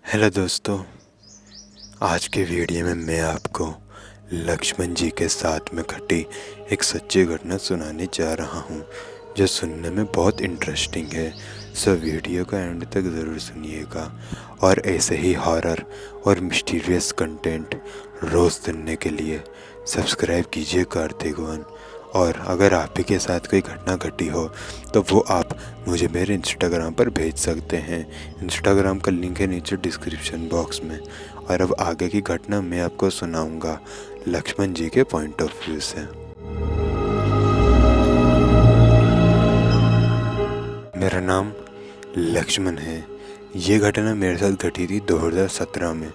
Hello दोस्तों, आज के वीडियो में मैं आपको लक्ष्मण जी के साथ में घटी एक सच्ची घटना सुनाने जा रहा हूँ, जो सुनने में बहुत इंटरेस्टिंग है। सो वीडियो का एंड तक ज़रूर सुनिएगा और ऐसे ही हॉरर और मिस्टीरियस कंटेंट रोज़ सुनने के लिए सब्सक्राइब कीजिए कार्तिक वन। और अगर आप ही के साथ कोई घटना घटी हो तो वो आप मुझे मेरे इंस्टाग्राम पर भेज सकते हैं। इंस्टाग्राम का लिंक है नीचे डिस्क्रिप्शन बॉक्स में। और अब आगे की घटना मैं आपको सुनाऊंगा लक्ष्मण जी के पॉइंट ऑफ व्यू से। मेरा नाम लक्ष्मण है। ये घटना मेरे साथ घटी थी 2017 में।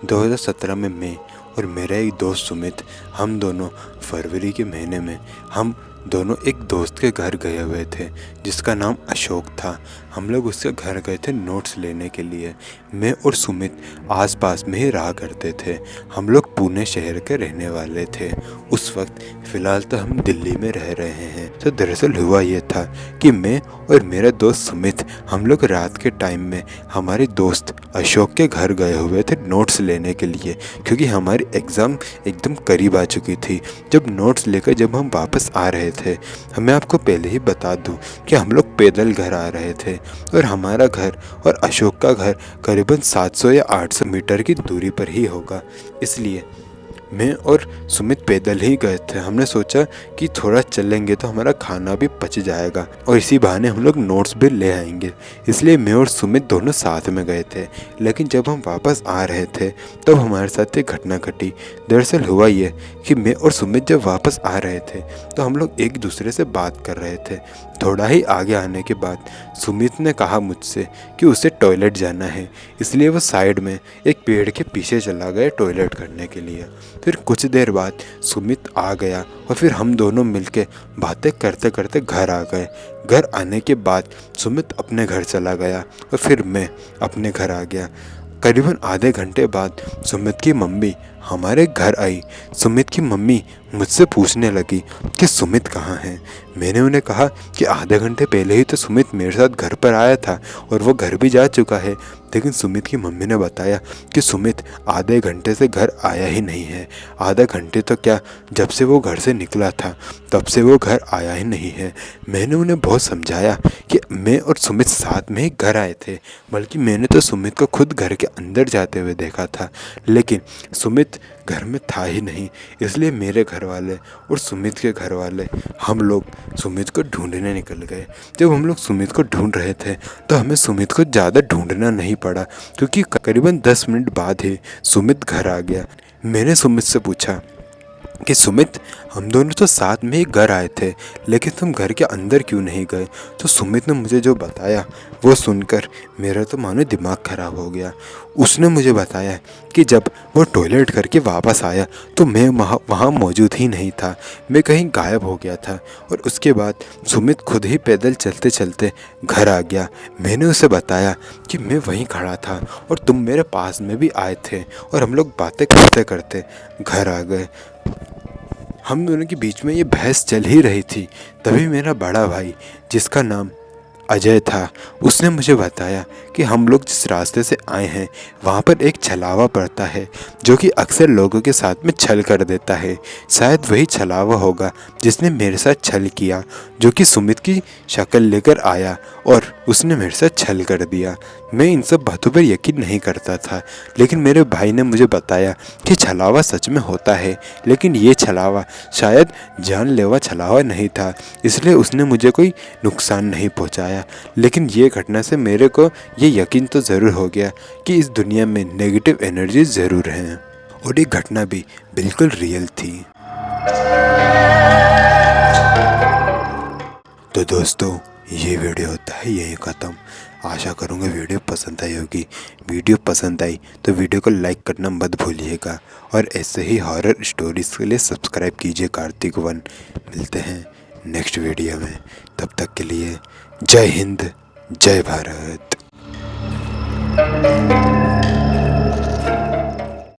2017 में मैं और मेरा एक दोस्त सुमित, हम दोनों फरवरी के महीने में हम दोनों एक दोस्त के घर गए हुए थे जिसका नाम अशोक था। हम लोग उसके घर गए थे नोट्स लेने के लिए। मैं और सुमित आसपास में ही रहा करते थे। हम लोग पुणे शहर के रहने वाले थे। उस वक्त फ़िलहाल तो हम दिल्ली में रह रहे हैं। तो दरअसल हुआ ये था कि मैं और मेरा दोस्त सुमित हम लोग रात के टाइम में हमारे दोस्त अशोक के घर गए हुए थे नोट्स लेने के लिए, क्योंकि हमारी एग्ज़ाम एकदम करीब आ चुकी थी। जब नोट्स लेकर जब हम वापस आ रहे थे, मैं आपको पहले ही बता दूं कि हम लोग पैदल घर आ रहे थे और हमारा घर और अशोक का घर करीबन 700 या 800 मीटर की दूरी पर ही होगा। इसलिए मैं और सुमित पैदल ही गए थे। हमने सोचा कि थोड़ा चलेंगे तो हमारा खाना भी पच जाएगा और इसी बहाने हम लोग नोट्स भी ले आएंगे। इसलिए मैं और सुमित दोनों साथ में गए थे। लेकिन जब हम वापस आ रहे थे तब हमारे साथ एक घटना घटी। दरअसल हुआ ये कि मैं और सुमित जब वापस आ रहे थे तो हम लोग एक दूसरे से बात कर रहे थे। थोड़ा ही आगे आने के बाद सुमित ने कहा मुझसे कि उसे टॉयलेट जाना है, इसलिए वो साइड में एक पेड़ के पीछे चला गया टॉयलेट करने के लिए। फिर कुछ देर बाद सुमित आ गया और फिर हम दोनों मिलके बातें करते करते घर आ गए। घर आने के बाद सुमित अपने घर चला गया और फिर मैं अपने घर आ गया। करीबन आधे घंटे बाद सुमित की मम्मी हमारे घर आई। सुमित की मम्मी मुझसे पूछने लगी कि सुमित कहाँ है। मैंने उन्हें कहा कि आधे घंटे पहले ही तो सुमित मेरे साथ घर पर आया था और वो घर भी जा चुका है। लेकिन सुमित की मम्मी ने बताया कि सुमित आधे घंटे से घर आया ही नहीं है। आधा घंटे तो क्या, जब से वो घर से निकला था तब से वो घर आया ही नहीं है। मैंने उन्हें बहुत समझाया कि मैं और सुमित साथ में ही घर आए थे, बल्कि मैंने तो सुमित को खुद घर के अंदर जाते हुए देखा था, लेकिन सुमित घर में था ही नहीं। इसलिए मेरे घर वाले और सुमित के घर वाले हम लोग सुमित को ढूंढने निकल गए। जब हम लोग सुमित को ढूंढ रहे थे तो हमें सुमित को ज़्यादा ढूंढना नहीं पड़ा, क्योंकि करीबन 10 मिनट बाद ही सुमित घर आ गया। मैंने सुमित से पूछा कि सुमित, हम दोनों तो साथ में ही घर आए थे, लेकिन तुम घर के अंदर क्यों नहीं गए? तो सुमित ने मुझे जो बताया वो सुनकर मेरा तो मानो दिमाग ख़राब हो गया। उसने मुझे बताया कि जब वो टॉयलेट करके वापस आया तो मैं वहाँ मौजूद ही नहीं था, मैं कहीं गायब हो गया था। और उसके बाद सुमित खुद ही पैदल चलते चलते घर आ गया। मैंने उसे बताया कि मैं वहीं खड़ा था और तुम मेरे पास में भी आए थे और हम लोग बातें करते करते घर आ गए। हम दोनों के बीच में ये बहस चल ही रही थी, तभी मेरा बड़ा भाई जिसका नाम अजय था, उसने मुझे बताया कि हम लोग जिस रास्ते से आए हैं वहाँ पर एक छलावा पड़ता है जो कि अक्सर लोगों के साथ में छल कर देता है। शायद वही छलावा होगा जिसने मेरे साथ छल किया, जो कि सुमित की शक्ल लेकर आया और उसने मेरे साथ छल कर दिया। मैं इन सब बातों पर यकीन नहीं करता था, लेकिन मेरे भाई ने मुझे बताया कि छलावा सच में होता है, लेकिन ये छलावा शायद जानलेवा छलावा नहीं था, इसलिए उसने मुझे कोई नुकसान नहीं पहुंचाया। लेकिन ये घटना से मेरे को ये यकीन तो ज़रूर हो गया कि इस दुनिया में नेगेटिव एनर्जी ज़रूर हैं, और ये घटना भी बिल्कुल रियल थी। तो दोस्तों, ये वीडियो होता है यहीं ख़त्म। आशा करूँगा वीडियो पसंद आई होगी। वीडियो पसंद आई तो वीडियो को लाइक करना मत भूलिएगा, और ऐसे ही हॉरर स्टोरीज़ के लिए सब्सक्राइब कीजिए कार्तिक वन। मिलते हैं नेक्स्ट वीडियो में, तब तक के लिए जय हिंद, जय भारत।